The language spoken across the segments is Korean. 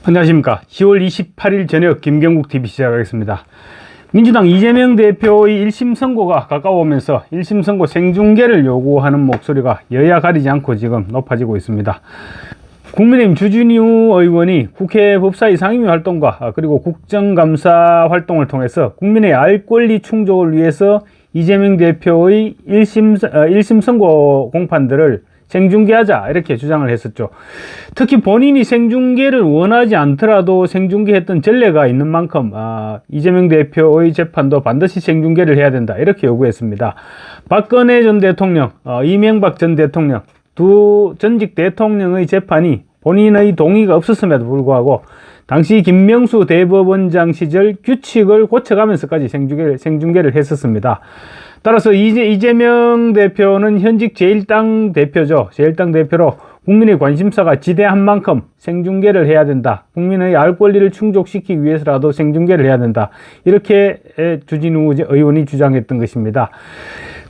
안녕하십니까. 10월 28일 저녁 김경국 TV 시작하겠습니다. 민주당 이재명 대표의 1심 선고가 가까워오면서 1심 선고 생중계를 요구하는 목소리가 여야 가리지 않고 지금 높아지고 있습니다. 국민의힘 주진우 의원이 국회 법사위 상임위 활동과 그리고 국정감사 활동을 통해서 국민의 알 권리 충족을 위해서 이재명 대표의 1심 선고 공판들을 생중계하자 이렇게 주장을 했었죠. 특히 본인이 생중계를 원하지 않더라도 생중계했던 전례가 있는 만큼 이재명 대표의 재판도 반드시 생중계를 해야 된다 이렇게 요구했습니다. 박근혜 전 대통령, 이명박 전 대통령 두 전직 대통령의 재판이 본인의 동의가 없었음에도 불구하고 당시 김명수 대법원장 시절 규칙을 고쳐가면서까지 생중계를 했었습니다. 따라서 이재명 대표는 현직 제1당 대표죠. 제1당 대표로 국민의 관심사가 지대한 만큼 생중계를 해야 된다. 국민의 알 권리를 충족시키기 위해서라도 생중계를 해야 된다. 이렇게 주진우 의원이 주장했던 것입니다.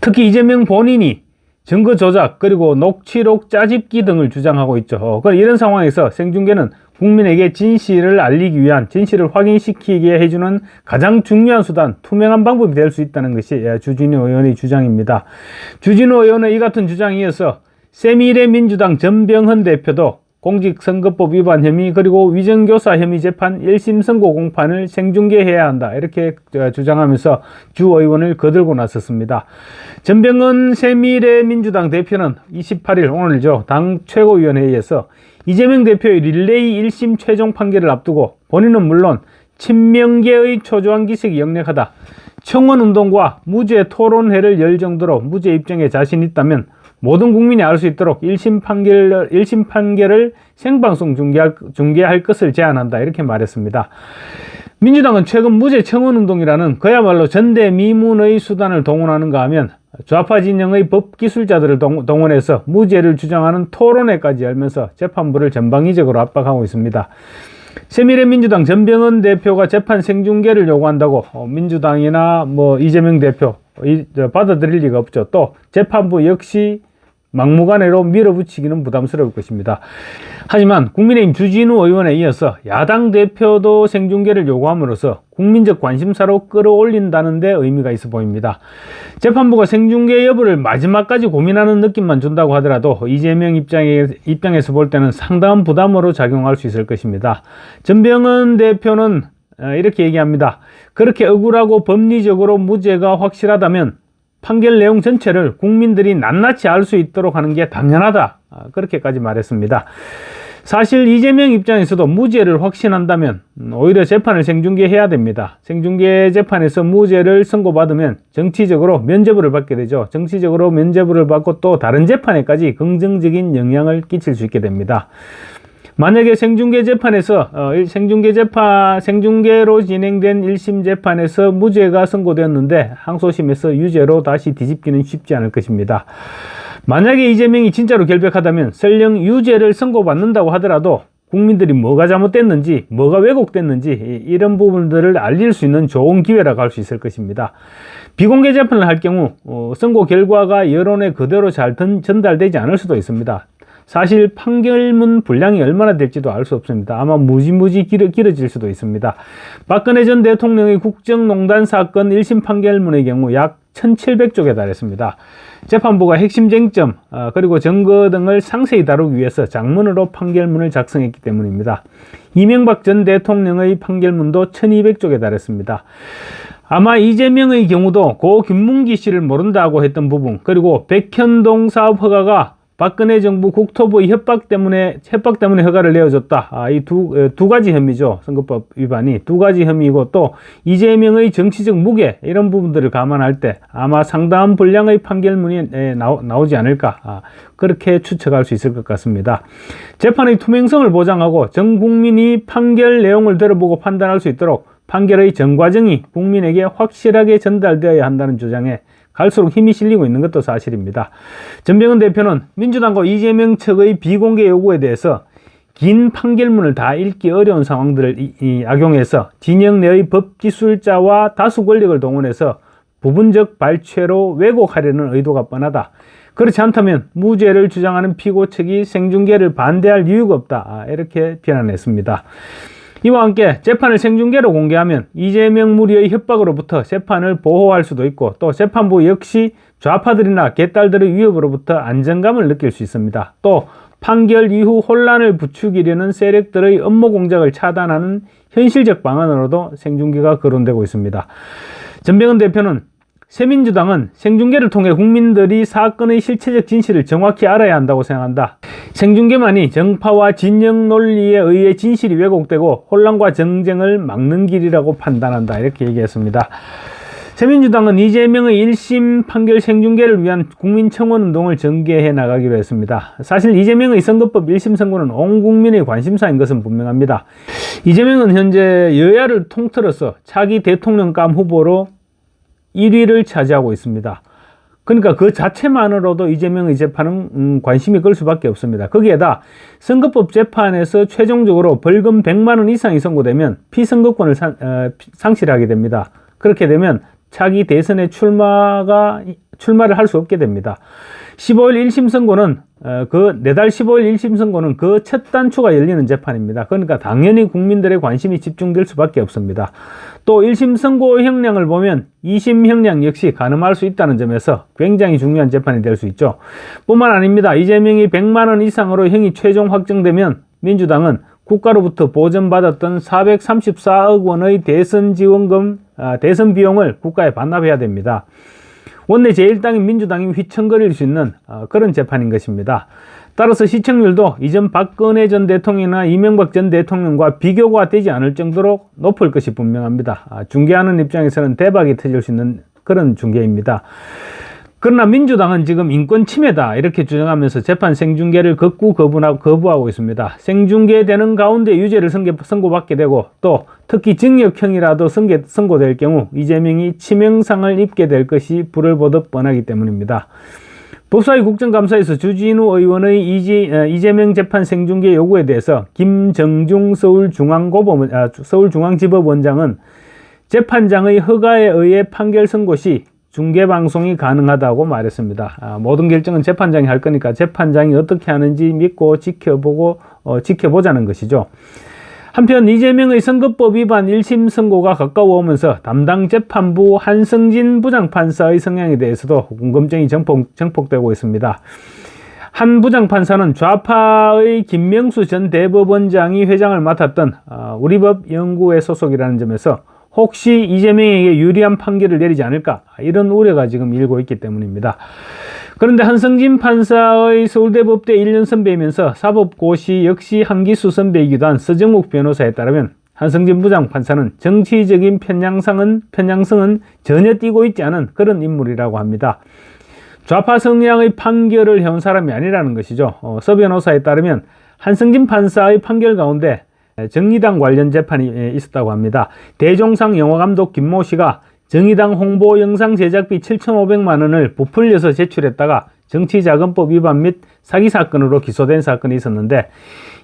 특히 이재명 본인이 증거 조작 그리고 녹취록 짜집기 등을 주장하고 있죠. 이런 상황에서 생중계는 국민에게 진실을 알리기 위한, 진실을 확인시키게 해주는 가장 중요한 수단, 투명한 방법이 될 수 있다는 것이 주진우 의원의 주장입니다. 주진우 의원의 이 같은 주장에 이어서 새미래민주당 전병헌 대표도 공직선거법 위반 혐의 그리고 위정교사 혐의 재판 1심 선고 공판을 생중계해야 한다 이렇게 주장하면서 주 의원을 거들고 나섰습니다. 전병헌 새미래민주당 대표는 28일 오늘이죠. 당 최고위원회의에서 이재명 대표의 릴레이 1심 최종 판결을 앞두고 본인은 물론 친명계의 초조한 기색이 역력하다. 청원운동과 무죄 토론회를 열 정도로 무죄 입장에 자신 있다면 모든 국민이 알 수 있도록 1심 판결을 생방송 중계할 것을 제안한다 이렇게 말했습니다. 민주당은 최근 무죄 청원운동이라는 그야말로 전대미문의 수단을 동원하는가 하면 좌파 진영의 법기술자들을 동원해서 무죄를 주장하는 토론회까지 열면서 재판부를 전방위적으로 압박하고 있습니다. 새미래민주당 전병헌 대표가 재판 생중계를 요구한다고 민주당이나 이재명 대표 받아들일 리가 없죠. 또 재판부 역시 막무가내로 밀어붙이기는 부담스러울 것입니다. 하지만 국민의힘 주진우 의원에 이어서 야당 대표도 생중계를 요구함으로써 국민적 관심사로 끌어올린다는 데 의미가 있어 보입니다. 재판부가 생중계 여부를 마지막까지 고민하는 느낌만 준다고 하더라도 이재명 입장에서 볼 때는 상당한 부담으로 작용할 수 있을 것입니다. 전병헌 대표는 이렇게 얘기합니다. 그렇게 억울하고 법리적으로 무죄가 확실하다면 판결 내용 전체를 국민들이 낱낱이 알 수 있도록 하는 게 당연하다. 그렇게까지 말했습니다. 사실 이재명 입장에서도 무죄를 확신한다면 오히려 재판을 생중계해야 됩니다. 생중계 재판에서 무죄를 선고받으면 정치적으로 면죄부를 받게 되죠. 정치적으로 면죄부를 받고 또 다른 재판에까지 긍정적인 영향을 끼칠 수 있게 됩니다. 만약에 생중계 재판에서 생중계로 진행된 1심 재판에서 무죄가 선고되었는데 항소심에서 유죄로 다시 뒤집기는 쉽지 않을 것입니다. 만약에 이재명이 진짜로 결백하다면 설령 유죄를 선고받는다고 하더라도 국민들이 뭐가 잘못됐는지 뭐가 왜곡됐는지 이런 부분들을 알릴 수 있는 좋은 기회라고 할 수 있을 것입니다. 비공개 재판을 할 경우 선고 결과가 여론에 그대로 잘 전달되지 않을 수도 있습니다. 사실 판결문 분량이 얼마나 될지도 알 수 없습니다. 아마 무지무지 길어질 수도 있습니다. 박근혜 전 대통령의 국정농단 사건 1심 판결문의 경우 약 1700쪽에 달했습니다. 재판부가 핵심 쟁점 그리고 증거 등을 상세히 다루기 위해서 장문으로 판결문을 작성했기 때문입니다. 이명박 전 대통령의 판결문도 1200쪽에 달했습니다. 아마 이재명의 경우도 고 김문기 씨를 모른다고 했던 부분 그리고 백현동 사업 허가가 박근혜 정부 국토부의 협박 때문에 허가를 내어줬다. 이 두 가지 혐의죠. 선거법 위반이 두 가지 혐의이고 또 이재명의 정치적 무게 이런 부분들을 감안할 때 아마 상당한 분량의 판결문이 나오지 않을까 그렇게 추측할 수 있을 것 같습니다. 재판의 투명성을 보장하고 전 국민이 판결 내용을 들어보고 판단할 수 있도록 판결의 전 과정이 국민에게 확실하게 전달되어야 한다는 주장에 갈수록 힘이 실리고 있는 것도 사실입니다. 전병헌 대표는 민주당과 이재명 측의 비공개 요구에 대해서 긴 판결문을 다 읽기 어려운 상황들을 악용해서 진영 내의 법기술자와 다수 권력을 동원해서 부분적 발췌로 왜곡하려는 의도가 뻔하다. 그렇지 않다면 무죄를 주장하는 피고 측이 생중계를 반대할 이유가 없다. 이렇게 비난했습니다. 이와 함께 재판을 생중계로 공개하면 이재명 무리의 협박으로부터 재판을 보호할 수도 있고 또 재판부 역시 좌파들이나 개딸들의 위협으로부터 안정감을 느낄 수 있습니다. 또 판결 이후 혼란을 부추기려는 세력들의 음모 공작을 차단하는 현실적 방안으로도 생중계가 거론되고 있습니다. 전병헌 대표는 새민주당은 생중계를 통해 국민들이 사건의 실체적 진실을 정확히 알아야 한다고 생각한다. 생중계만이 정파와 진영 논리에 의해 진실이 왜곡되고 혼란과 정쟁을 막는 길이라고 판단한다. 이렇게 얘기했습니다. 새민주당은 이재명의 1심 판결 생중계를 위한 국민청원운동을 전개해 나가기로 했습니다. 사실 이재명의 선거법 1심 선고는 온 국민의 관심사인 것은 분명합니다. 이재명은 현재 여야를 통틀어서 차기 대통령감 후보로 1위를 차지하고 있습니다. 그러니까 그 자체만으로도 이재명의 재판은 관심이 끌 수밖에 없습니다. 거기에다 선거법 재판에서 최종적으로 벌금 100만 원 이상이 선고되면 피선거권을 상실하게 됩니다. 그렇게 되면 차기 대선에 출마를 할 수 없게 됩니다. 15일 1심 선고는 내달 15일 1심 선고는 그 첫 단추가 열리는 재판입니다. 그러니까 당연히 국민들의 관심이 집중될 수밖에 없습니다. 또 1심 선고 형량을 보면 2심 형량 역시 가늠할 수 있다는 점에서 굉장히 중요한 재판이 될 수 있죠. 뿐만 아닙니다. 이재명이 100만 원 이상으로 형이 최종 확정되면 민주당은 국가로부터 보전받았던 434억 원의 대선 지원금, 대선 비용을 국가에 반납해야 됩니다. 원내 제1당인 민주당이 휘청거릴 수 있는 그런 재판인 것입니다. 따라서 시청률도 이전 박근혜 전 대통령이나 이명박 전 대통령과 비교가 되지 않을 정도로 높을 것이 분명합니다. 중계하는 입장에서는 대박이 터질 수 있는 그런 중계입니다. 그러나 민주당은 지금 인권 침해다 이렇게 주장하면서 재판 생중계를 극구 거부하고 있습니다. 생중계되는 가운데 유죄를 선고받게 되고 또 특히 징역형이라도 선고될 경우 이재명이 치명상을 입게 될 것이 불을 보듯 뻔하기 때문입니다. 법사위 국정감사에서 주진우 의원의 이재명 재판 생중계 요구에 대해서 김정중 서울중앙지법원장은 재판장의 허가에 의해 판결 선고 시 중계방송이 가능하다고 말했습니다. 모든 결정은 재판장이 할 거니까 재판장이 어떻게 하는지 믿고 지켜보자는 것이죠. 한편 이재명의 선거법 위반 1심 선고가 가까워 오면서 담당 재판부 한성진 부장판사의 성향에 대해서도 궁금증이 정폭되고 있습니다. 한 부장판사는 좌파의 김명수 전 대법원장이 회장을 맡았던 우리법 연구회 소속이라는 점에서 혹시 이재명에게 유리한 판결을 내리지 않을까 이런 우려가 지금 일고 있기 때문입니다. 그런데 한성진 판사의 서울대법대 1년 선배이면서 사법고시 역시 한기수 선배이기도 한 서정욱 변호사에 따르면 한성진 부장판사는 정치적인 편향성은 전혀 띄고 있지 않은 그런 인물이라고 합니다. 좌파 성향의 판결을 해온 사람이 아니라는 것이죠. 서 변호사에 따르면 한성진 판사의 판결 가운데 정의당 관련 재판이 있었다고 합니다. 대종상 영화감독 김모 씨가 정의당 홍보 영상 제작비 7,500만 원을 부풀려서 제출했다가 정치자금법 위반 및 사기 사건으로 기소된 사건이 있었는데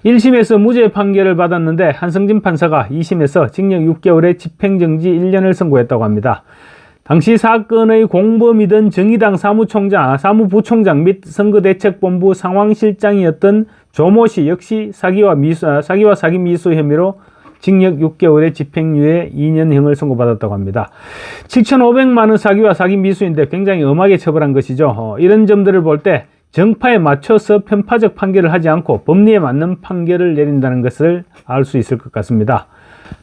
1심에서 무죄 판결을 받았는데 한성진 판사가 2심에서 징역 6개월에 집행정지 1년을 선고했다고 합니다. 당시 사건의 공범이던 정의당 사무부총장 및 선거대책본부 상황실장이었던 조모 씨 역시 사기와 사기 미수 혐의로 징역 6개월의 집행유예 2년형을 선고받았다고 합니다. 7,500만 원 사기와 사기 미수인데 굉장히 엄하게 처벌한 것이죠. 이런 점들을 볼 때 정파에 맞춰서 편파적 판결을 하지 않고 법리에 맞는 판결을 내린다는 것을 알 수 있을 것 같습니다.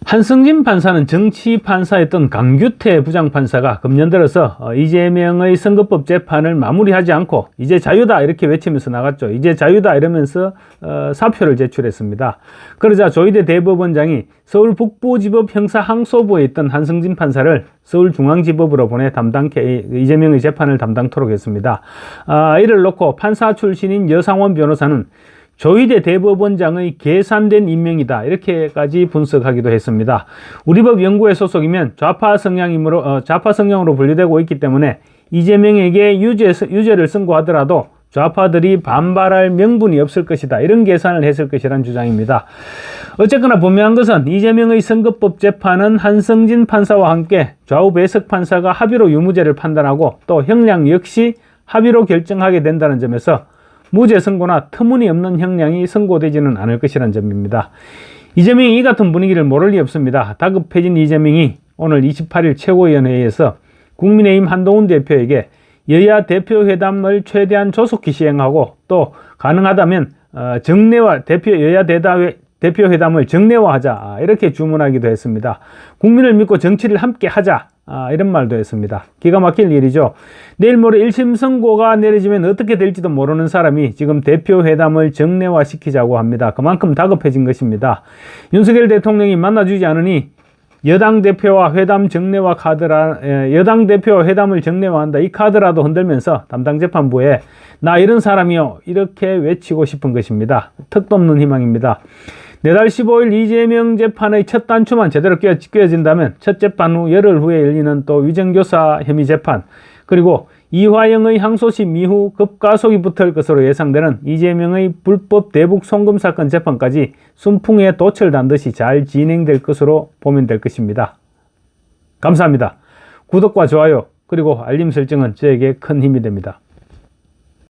한성진 판사는 정치판사였던 강규태 부장판사가 금년 들어서 이재명의 선거법 재판을 마무리하지 않고 이제 자유다 이렇게 외치면서 나갔죠. 이제 자유다 이러면서 사표를 제출했습니다. 그러자 조희대 대법원장이 서울 북부지법 형사항소부에 있던 한성진 판사를 서울중앙지법으로 보내 이재명의 재판을 담당토록 했습니다. 이를 놓고 판사 출신인 여상원 변호사는 조희대 대법원장의 계산된 임명이다 이렇게까지 분석하기도 했습니다. 우리법 연구회 소속이면 좌파 성향으로 분류되고 있기 때문에 이재명에게 유죄를 선고하더라도 좌파들이 반발할 명분이 없을 것이다 이런 계산을 했을 것이라는 주장입니다. 어쨌거나 분명한 것은 이재명의 선거법 재판은 한성진 판사와 함께 좌우 배석 판사가 합의로 유무죄를 판단하고 또 형량 역시 합의로 결정하게 된다는 점에서 무죄 선고나 터무니없는 형량이 선고되지는 않을 것이라는 점입니다. 이재명이 이 같은 분위기를 모를 리 없습니다. 다급해진 이재명이 오늘 28일 최고위원회에서 국민의힘 한동훈 대표에게 여야 대표회담을 최대한 조속히 시행하고 또 가능하다면 정례와 여야 대표회담을 정례화하자 이렇게 주문하기도 했습니다. 국민을 믿고 정치를 함께 하자 이런 말도 했습니다. 기가 막힐 일이죠. 내일 모레 1심 선고가 내려지면 어떻게 될지도 모르는 사람이 지금 대표회담을 정례화시키자고 합니다. 그만큼 다급해진 것입니다. 윤석열 대통령이 만나주지 않으니 여당 대표와 회담을 정례화한다 이 카드라도 흔들면서 담당 재판부에 나 이런 사람이요 이렇게 외치고 싶은 것입니다. 턱도 없는 희망입니다. 내달 15일 이재명 재판의 첫 단추만 제대로 꿰어진다면 첫 재판 후 열흘 후에 열리는 또 위정교사 혐의 재판 그리고 이화영의 항소심 이후 급가속이 붙을 것으로 예상되는 이재명의 불법 대북 송금 사건 재판까지 순풍에 돛을 단 듯이 잘 진행될 것으로 보면 될 것입니다. 감사합니다. 구독과 좋아요 그리고 알림 설정은 저에게 큰 힘이 됩니다.